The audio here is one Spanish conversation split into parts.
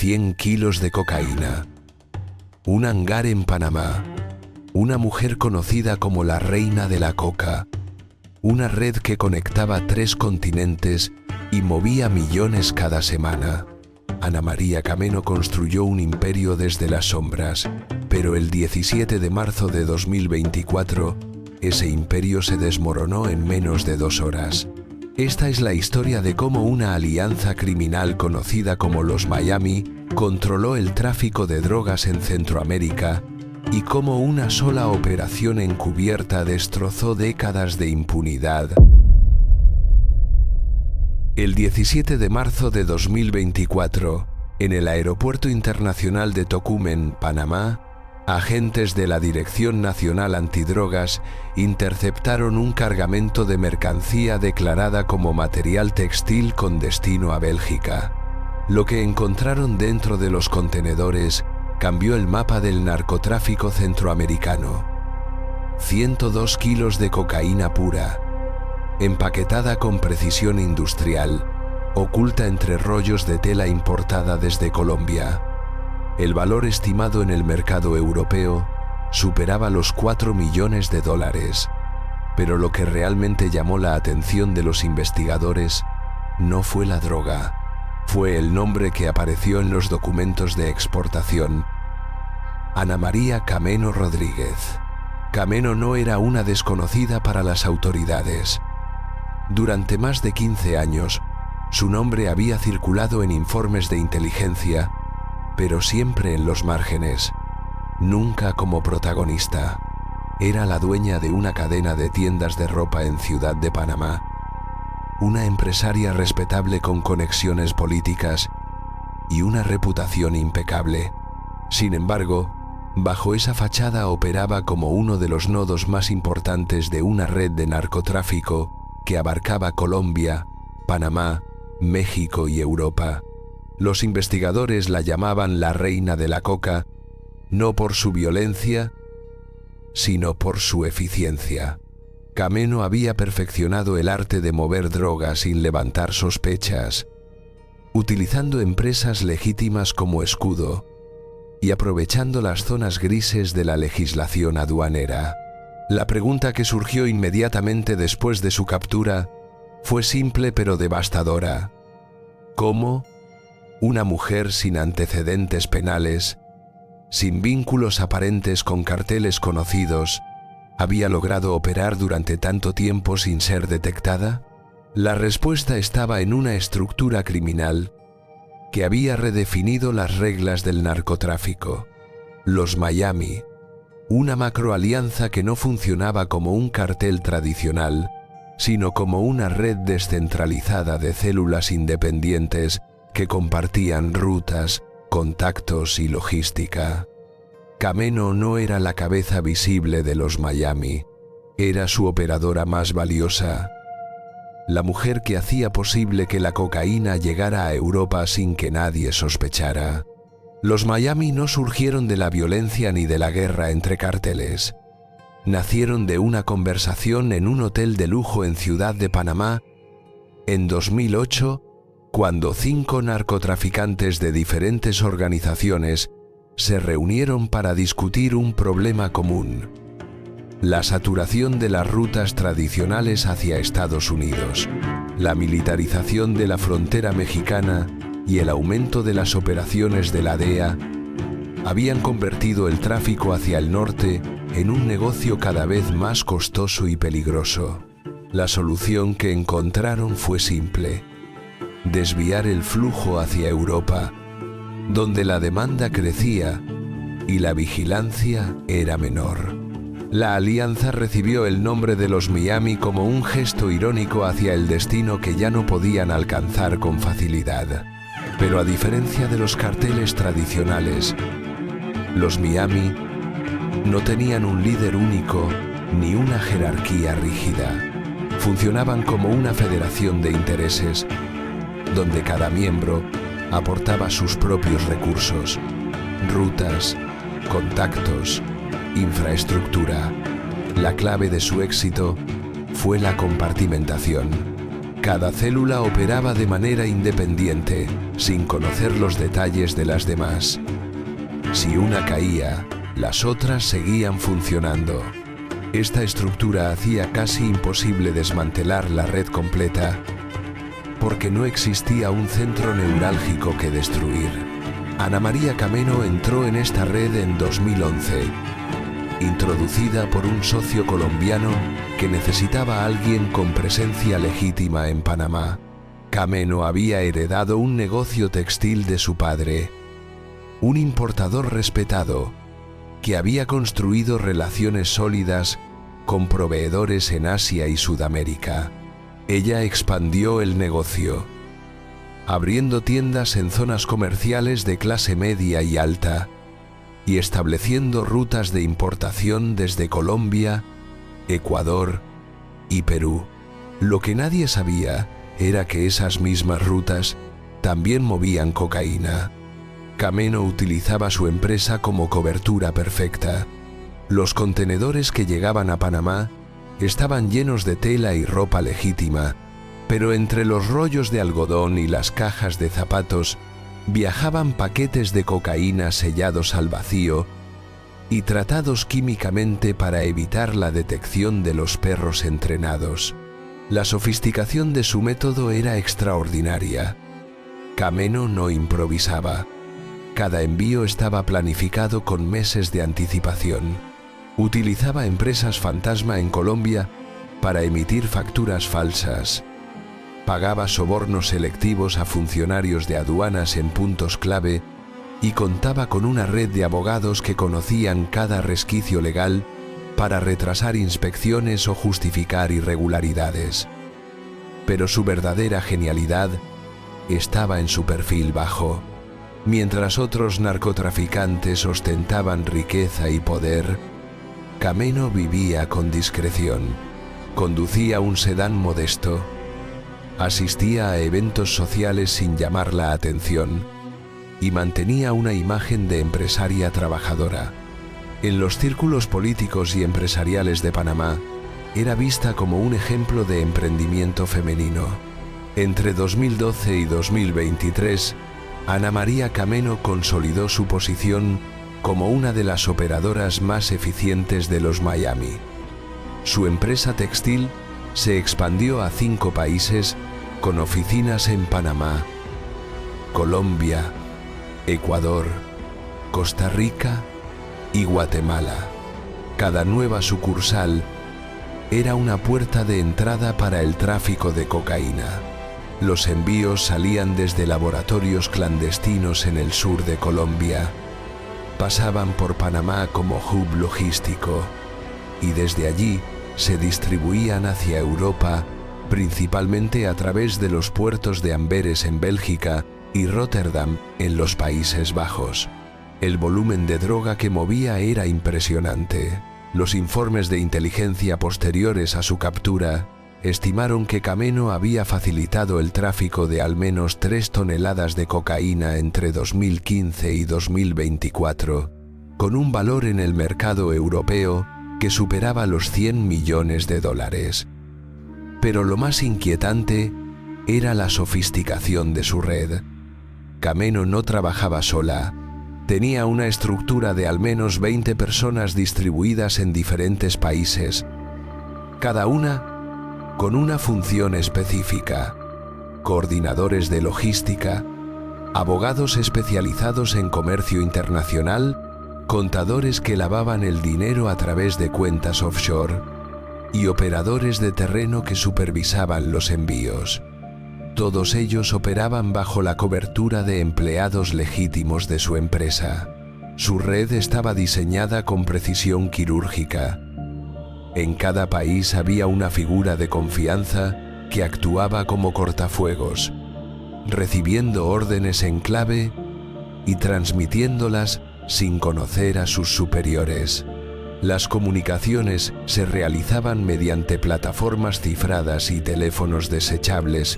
100 kilos de cocaína, un hangar en Panamá, una mujer conocida como la reina de la coca, una red que conectaba 3 continentes y movía millones cada semana. Ana María Cameno construyó un imperio desde las sombras, pero el 17 de marzo de 2024, ese imperio se desmoronó en menos de 2 horas. Esta es la historia de cómo una alianza criminal conocida como los Miami controló el tráfico de drogas en Centroamérica y cómo una sola operación encubierta destrozó décadas de impunidad. El 17 de marzo de 2024, en el Aeropuerto Internacional de Tocumen, Panamá, agentes de la Dirección Nacional Antidrogas interceptaron un cargamento de mercancía declarada como material textil con destino a Bélgica. Lo que encontraron dentro de los contenedores cambió el mapa del narcotráfico centroamericano. 102 kilos de cocaína pura, empaquetada con precisión industrial, oculta entre rollos de tela importada desde Colombia. El valor estimado en el mercado europeo superaba los 4 millones de dólares, pero lo que realmente llamó la atención de los investigadores no fue la droga, fue el nombre que apareció en los documentos de exportación: Ana María Cameno Rodríguez. Cameno no era una desconocida para las autoridades. Durante más de 15 años, su nombre había circulado en informes de inteligencia, pero siempre en los márgenes, nunca como protagonista. Era la dueña de una cadena de tiendas de ropa en Ciudad de Panamá, una empresaria respetable con conexiones políticas y una reputación impecable. Sin embargo, bajo esa fachada operaba como uno de los nodos más importantes de una red de narcotráfico que abarcaba Colombia, Panamá, México y Europa. Los investigadores la llamaban la reina de la coca, no por su violencia, sino por su eficiencia. Cameno había perfeccionado el arte de mover drogas sin levantar sospechas, utilizando empresas legítimas como escudo y aprovechando las zonas grises de la legislación aduanera. La pregunta que surgió inmediatamente después de su captura fue simple pero devastadora. ¿Cómo una mujer sin antecedentes penales, sin vínculos aparentes con carteles conocidos, había logrado operar durante tanto tiempo sin ser detectada? La respuesta estaba en una estructura criminal que había redefinido las reglas del narcotráfico. Los Miami, una macroalianza que no funcionaba como un cartel tradicional, sino como una red descentralizada de células independientes que compartían rutas, contactos y logística. Cameno no era la cabeza visible de los Miami, era su operadora más valiosa, la mujer que hacía posible que la cocaína llegara a Europa sin que nadie sospechara. Los Miami no surgieron de la violencia ni de la guerra entre cárteles. Nacieron de una conversación en un hotel de lujo en Ciudad de Panamá en 2008, cuando 5 narcotraficantes de diferentes organizaciones se reunieron para discutir un problema común: la saturación de las rutas tradicionales hacia Estados Unidos, la militarización de la frontera mexicana y el aumento de las operaciones de la DEA habían convertido el tráfico hacia el norte en un negocio cada vez más costoso y peligroso. La solución que encontraron fue simple: desviar el flujo hacia Europa, donde la demanda crecía y la vigilancia era menor. La alianza recibió el nombre de los Miami como un gesto irónico hacia el destino que ya no podían alcanzar con facilidad. Pero a diferencia de los carteles tradicionales, los Miami no tenían un líder único ni una jerarquía rígida. Funcionaban como una federación de intereses, donde cada miembro aportaba sus propios recursos, rutas, contactos, infraestructura. La clave de su éxito fue la compartimentación. Cada célula operaba de manera independiente, sin conocer los detalles de las demás. Si una caía, las otras seguían funcionando. Esta estructura hacía casi imposible desmantelar la red completa, porque no existía un centro neurálgico que destruir. Ana María Cameno entró en esta red en 2011, introducida por un socio colombiano que necesitaba a alguien con presencia legítima en Panamá. Cameno había heredado un negocio textil de su padre, un importador respetado, que había construido relaciones sólidas con proveedores en Asia y Sudamérica. Ella expandió el negocio, abriendo tiendas en zonas comerciales de clase media y alta, y estableciendo rutas de importación desde Colombia, Ecuador y Perú. Lo que nadie sabía era que esas mismas rutas también movían cocaína. Cameno utilizaba su empresa como cobertura perfecta. Los contenedores que llegaban a Panamá estaban llenos de tela y ropa legítima, pero entre los rollos de algodón y las cajas de zapatos viajaban paquetes de cocaína sellados al vacío y tratados químicamente para evitar la detección de los perros entrenados. La sofisticación de su método era extraordinaria. Cameno no improvisaba. Cada envío estaba planificado con meses de anticipación. Utilizaba empresas fantasma en Colombia para emitir facturas falsas. Pagaba sobornos selectivos a funcionarios de aduanas en puntos clave y contaba con una red de abogados que conocían cada resquicio legal para retrasar inspecciones o justificar irregularidades. Pero su verdadera genialidad estaba en su perfil bajo. Mientras otros narcotraficantes ostentaban riqueza y poder, Cameno vivía con discreción. Conducía un sedán modesto, asistía a eventos sociales sin llamar la atención y mantenía una imagen de empresaria trabajadora. En los círculos políticos y empresariales de Panamá, era vista como un ejemplo de emprendimiento femenino. Entre 2012 y 2023, Ana María Cameno consolidó su posición como una de las operadoras más eficientes de los Miami. Su empresa textil se expandió a 5 países con oficinas en Panamá, Colombia, Ecuador, Costa Rica y Guatemala. Cada nueva sucursal era una puerta de entrada para el tráfico de cocaína. Los envíos salían desde laboratorios clandestinos en el sur de Colombia, pasaban por Panamá como hub logístico y desde allí se distribuían hacia Europa, principalmente a través de los puertos de Amberes en Bélgica y Rotterdam en los Países Bajos. El volumen de droga que movía era impresionante. Los informes de inteligencia posteriores a su captura estimaron que Cameno había facilitado el tráfico de al menos 3 toneladas de cocaína entre 2015 y 2024, con un valor en el mercado europeo que superaba los 100 millones de dólares. Pero lo más inquietante era la sofisticación de su red. Cameno no trabajaba sola. Tenía una estructura de al menos 20 personas distribuidas en diferentes países, cada una con una función específica: coordinadores de logística, abogados especializados en comercio internacional, contadores que lavaban el dinero a través de cuentas offshore y operadores de terreno que supervisaban los envíos. Todos ellos operaban bajo la cobertura de empleados legítimos de su empresa. Su red estaba diseñada con precisión quirúrgica. En cada país había una figura de confianza que actuaba como cortafuegos, recibiendo órdenes en clave y transmitiéndolas sin conocer a sus superiores. Las comunicaciones se realizaban mediante plataformas cifradas y teléfonos desechables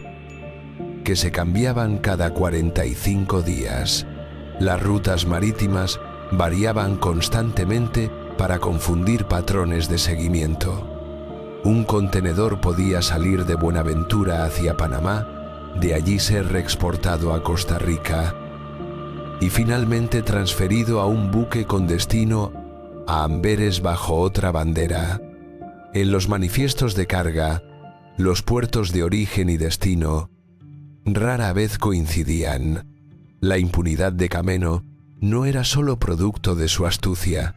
que se cambiaban cada 45 días. Las rutas marítimas variaban constantemente para confundir patrones de seguimiento. Un contenedor podía salir de Buenaventura hacia Panamá, de allí ser reexportado a Costa Rica y finalmente transferido a un buque con destino a Amberes bajo otra bandera. En los manifiestos de carga, los puertos de origen y destino rara vez coincidían. La impunidad de Cameno no era solo producto de su astucia,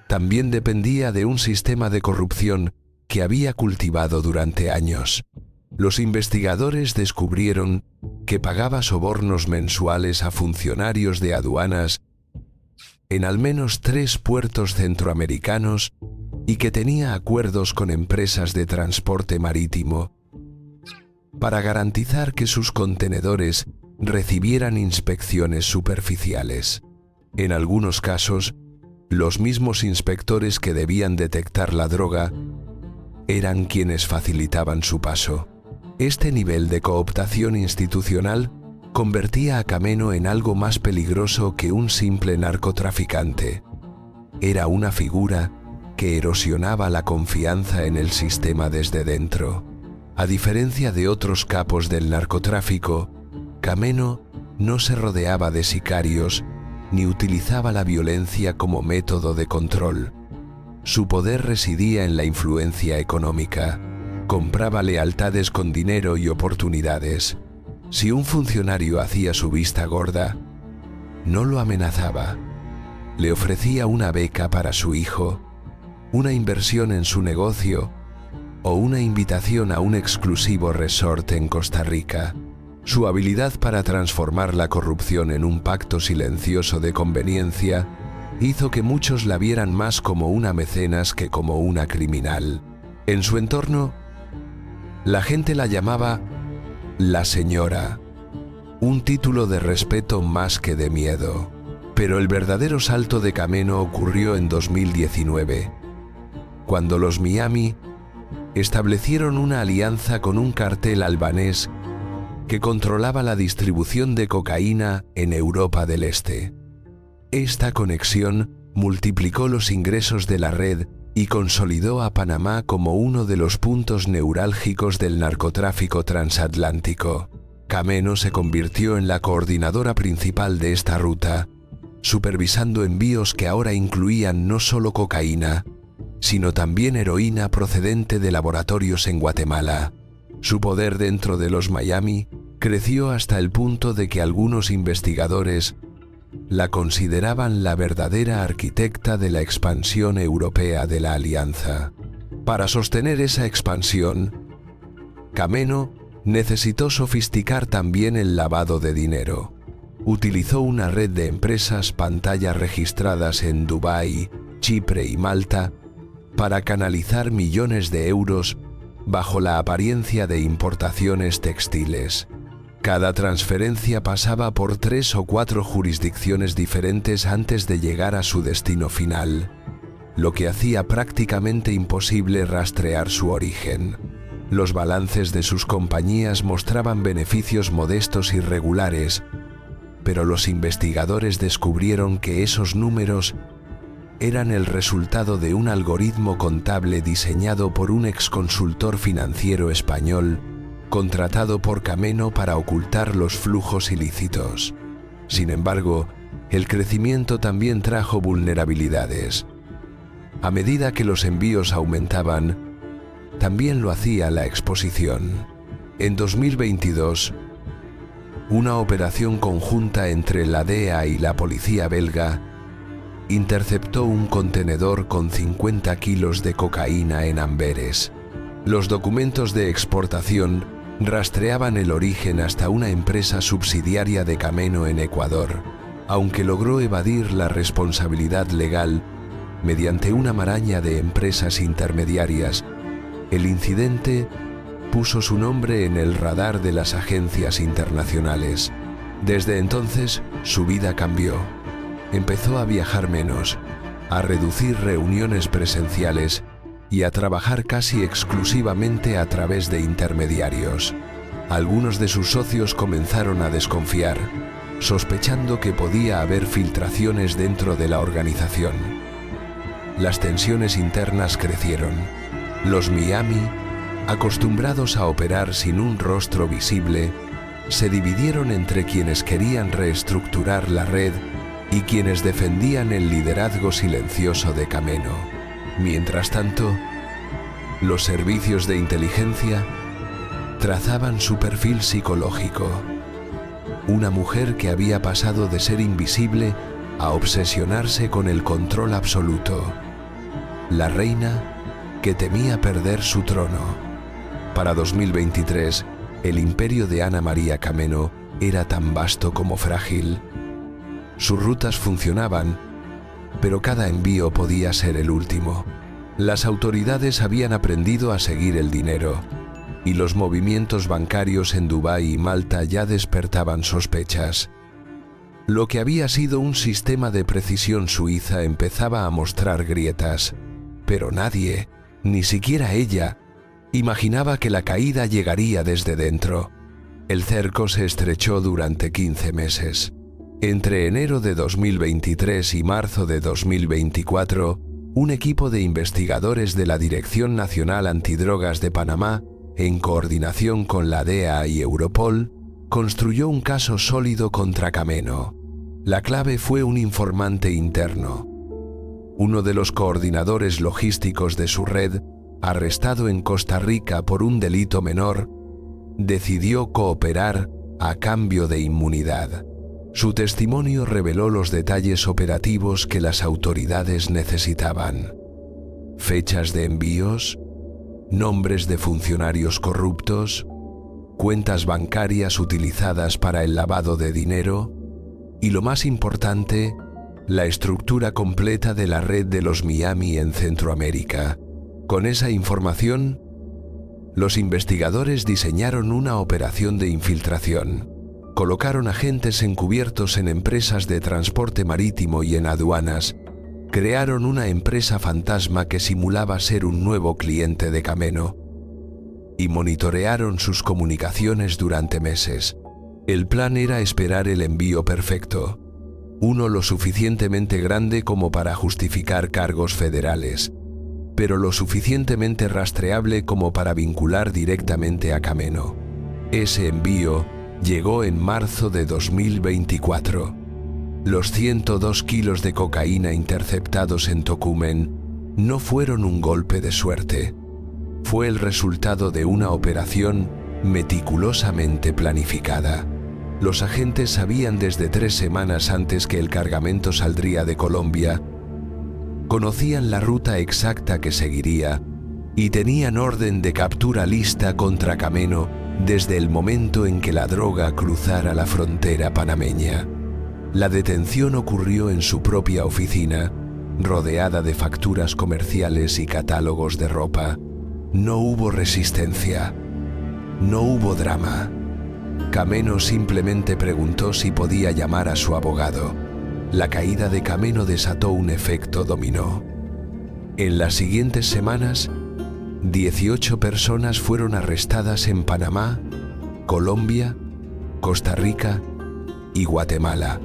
también dependía de un sistema de corrupción que había cultivado durante años. Los investigadores descubrieron que pagaba sobornos mensuales a funcionarios de aduanas en al menos 3 puertos centroamericanos y que tenía acuerdos con empresas de transporte marítimo para garantizar que sus contenedores recibieran inspecciones superficiales. En algunos casos, los mismos inspectores que debían detectar la droga eran quienes facilitaban su paso. Este nivel de cooptación institucional convertía a Cameno en algo más peligroso que un simple narcotraficante. Era una figura que erosionaba la confianza en el sistema desde dentro. A diferencia de otros capos del narcotráfico, Cameno no se rodeaba de sicarios ni utilizaba la violencia como método de control. Su poder residía en la influencia económica. Compraba lealtades con dinero y oportunidades. Si un funcionario hacía su vista gorda, no lo amenazaba. Le ofrecía una beca para su hijo, una inversión en su negocio o una invitación a un exclusivo resort en Costa Rica. Su habilidad para transformar la corrupción en un pacto silencioso de conveniencia hizo que muchos la vieran más como una mecenas que como una criminal. En su entorno, la gente la llamaba la señora, un título de respeto más que de miedo. Pero el verdadero salto de Cameno ocurrió en 2019, cuando los Miami establecieron una alianza con un cartel albanés que controlaba la distribución de cocaína en Europa del Este. Esta conexión multiplicó los ingresos de la red y consolidó a Panamá como uno de los puntos neurálgicos del narcotráfico transatlántico. Cameno se convirtió en la coordinadora principal de esta ruta, supervisando envíos que ahora incluían no solo cocaína, sino también heroína procedente de laboratorios en Guatemala. Su poder dentro de los Miami creció hasta el punto de que algunos investigadores la consideraban la verdadera arquitecta de la expansión europea de la alianza. Para sostener esa expansión, Cameno necesitó sofisticar también el lavado de dinero. Utilizó una red de empresas pantalla registradas en Dubái, Chipre y Malta para canalizar millones de euros bajo la apariencia de importaciones textiles. Cada transferencia pasaba por 3 o 4 jurisdicciones diferentes antes de llegar a su destino final, lo que hacía prácticamente imposible rastrear su origen. Los balances de sus compañías mostraban beneficios modestos y regulares, pero los investigadores descubrieron que esos números eran el resultado de un algoritmo contable diseñado por un exconsultor financiero español contratado por Cameno para ocultar los flujos ilícitos. Sin embargo, el crecimiento también trajo vulnerabilidades. A medida que los envíos aumentaban, también lo hacía la exposición. En 2022, una operación conjunta entre la DEA y la policía belga interceptó un contenedor con 50 kilos de cocaína en Amberes. Los documentos de exportación rastreaban el origen hasta una empresa subsidiaria de Cameno en Ecuador, aunque logró evadir la responsabilidad legal mediante una maraña de empresas intermediarias. El incidente puso su nombre en el radar de las agencias internacionales. Desde entonces, su vida cambió. Empezó a viajar menos, a reducir reuniones presenciales y a trabajar casi exclusivamente a través de intermediarios. Algunos de sus socios comenzaron a desconfiar, sospechando que podía haber filtraciones dentro de la organización. Las tensiones internas crecieron. Los Miami, acostumbrados a operar sin un rostro visible, se dividieron entre quienes querían reestructurar la red y quienes defendían el liderazgo silencioso de Kameno. Mientras tanto, los servicios de inteligencia trazaban su perfil psicológico. Una mujer que había pasado de ser invisible a obsesionarse con el control absoluto. La reina que temía perder su trono. Para 2023, el imperio de Ana María Kameno era tan vasto como frágil. Sus rutas funcionaban, pero cada envío podía ser el último. Las autoridades habían aprendido a seguir el dinero, y los movimientos bancarios en Dubái y Malta ya despertaban sospechas. Lo que había sido un sistema de precisión suiza empezaba a mostrar grietas, pero nadie, ni siquiera ella, imaginaba que la caída llegaría desde dentro. El cerco se estrechó durante 15 meses. Entre enero de 2023 y marzo de 2024, un equipo de investigadores de la Dirección Nacional Antidrogas de Panamá, en coordinación con la DEA y Europol, construyó un caso sólido contra Kameno. La clave fue un informante interno. Uno de los coordinadores logísticos de su red, arrestado en Costa Rica por un delito menor, decidió cooperar a cambio de inmunidad. Su testimonio reveló los detalles operativos que las autoridades necesitaban. Fechas de envíos, nombres de funcionarios corruptos, cuentas bancarias utilizadas para el lavado de dinero y, lo más importante, la estructura completa de la red de los Miami en Centroamérica. Con esa información, los investigadores diseñaron una operación de infiltración. Colocaron agentes encubiertos en empresas de transporte marítimo y en aduanas. Crearon una empresa fantasma que simulaba ser un nuevo cliente de Kameno. Y monitorearon sus comunicaciones durante meses. El plan era esperar el envío perfecto. Uno lo suficientemente grande como para justificar cargos federales, pero lo suficientemente rastreable como para vincular directamente a Kameno. Ese envío llegó en marzo de 2024. Los 102 kilos de cocaína interceptados en Tocumen no fueron un golpe de suerte. Fue el resultado de una operación meticulosamente planificada. Los agentes sabían desde 3 semanas antes que el cargamento saldría de Colombia, conocían la ruta exacta que seguiría y tenían orden de captura lista contra Kameno desde el momento en que la droga cruzara la frontera panameña. La detención ocurrió en su propia oficina, rodeada de facturas comerciales y catálogos de ropa. No hubo resistencia, no hubo drama. Kameno simplemente preguntó si podía llamar a su abogado. La caída de Kameno desató un efecto dominó. En las siguientes semanas, 18 personas fueron arrestadas en Panamá, Colombia, Costa Rica y Guatemala.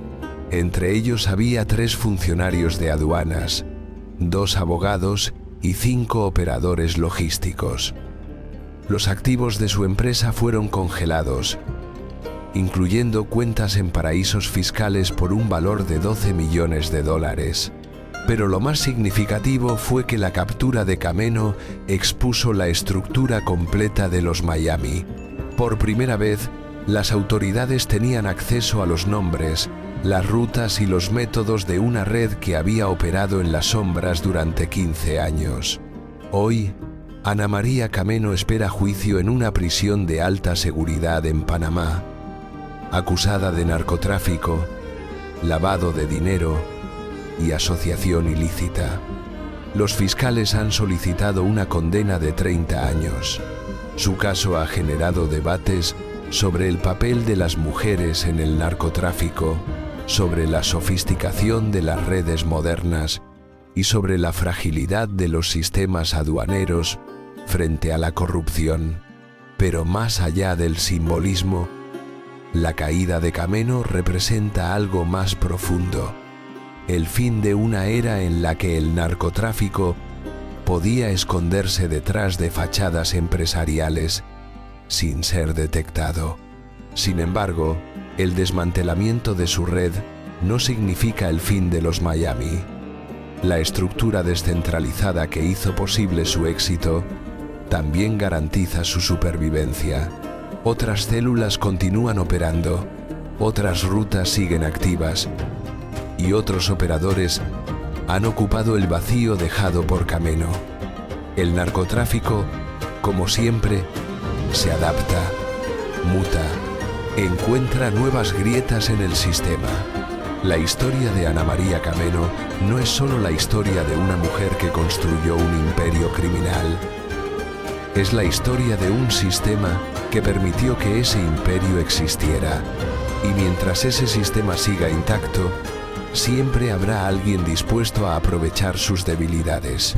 Entre ellos había 3 funcionarios de aduanas, 2 abogados y 5 operadores logísticos. Los activos de su empresa fueron congelados, incluyendo cuentas en paraísos fiscales por un valor de $12 millones. Pero lo más significativo fue que la captura de Kameno expuso la estructura completa de los Miami. Por primera vez, las autoridades tenían acceso a los nombres, las rutas y los métodos de una red que había operado en las sombras durante 15 años. Hoy, Ana María Kameno espera juicio en una prisión de alta seguridad en Panamá, acusada de narcotráfico, lavado de dinero y asociación ilícita. Los fiscales han solicitado una condena de 30 años. Su caso ha generado debates sobre el papel de las mujeres en el narcotráfico, sobre la sofisticación de las redes modernas y sobre la fragilidad de los sistemas aduaneros frente a la corrupción. Pero más allá del simbolismo, la caída de Kameno representa algo más profundo, el fin de una era en la que el narcotráfico podía esconderse detrás de fachadas empresariales sin ser detectado. Sin embargo, el desmantelamiento de su red no significa el fin de los Miami. La estructura descentralizada que hizo posible su éxito también garantiza su supervivencia. Otras células continúan operando, otras rutas siguen activas y otros operadores han ocupado el vacío dejado por Kameno. El narcotráfico, como siempre, se adapta, muta, encuentra nuevas grietas en el sistema. La historia de Ana María Kameno no es solo la historia de una mujer que construyó un imperio criminal. Es la historia de un sistema que permitió que ese imperio existiera. Y mientras ese sistema siga intacto, siempre habrá alguien dispuesto a aprovechar sus debilidades.